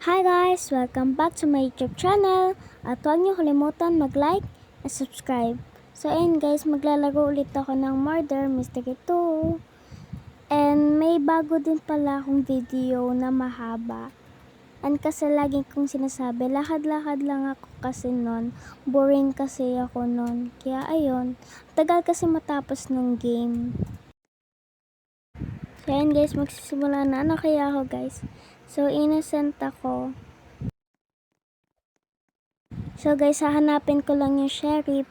Hi guys! Welcome back to my YouTube channel at huwag niyo kalimutan mag-like at subscribe. So ayun guys, maglalaro ulit ako ng Murder Mystery 2. And may bago din pala akong video na mahaba. And kasi lagi kong sinasabi, lakad-lakad lang ako kasi nun. Boring kasi ako nun. Kaya ayun, tagal kasi matapos ng game. So ayun guys, magsisimula na. Ano kaya ako guys? So innocent ako. So guys, hahanapin ko lang yung sheriff.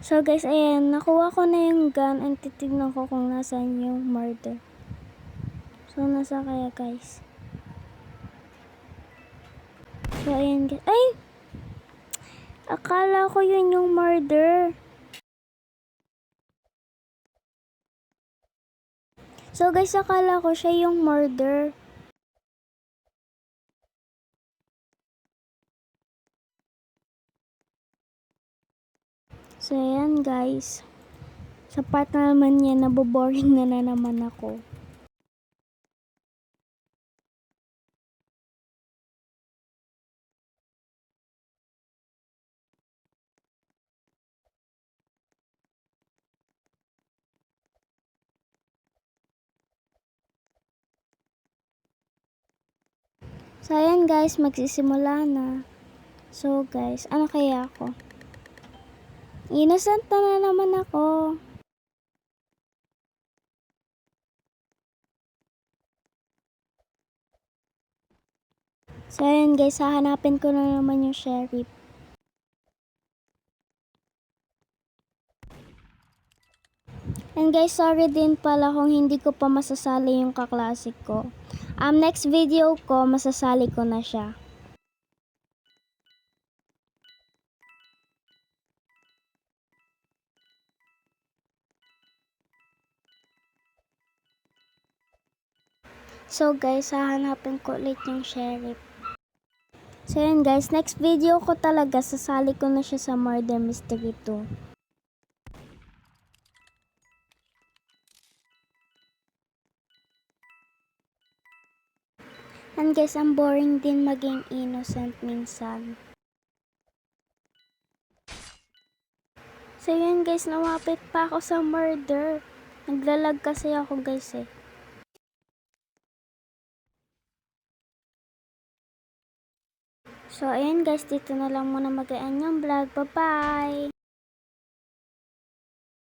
So guys, ayan, nakuha ko na yung gun and titignan ko kung nasaan yung murder. So nasa kaya guys? So ayan guys, ay! Akala ko yun yung murder. So guys, akala ko siya yung murder. So ayan guys, sa part na naman yan, naboboring na naman ako. So ayan guys, magsisimula na. So guys, ano kaya ako? Innocent na naman ako. So ayan guys, hahanapin ko na naman yung sheriff. And guys, sorry din pala kung hindi ko pa masasali yung kaklasik ko. Next video ko, masasali ko na siya. So guys, hahanapin ko ulit yung sheriff. So yun guys, next video ko talaga, sasali ko na siya sa Murder Mystery 2. And guys, ang boring din maging innocent minsan. So yun guys, nawapit pa ako sa murder. Naglalag kasi ako guys eh. So ayun guys, dito na lang muna mag-end yung vlog. Bye bye!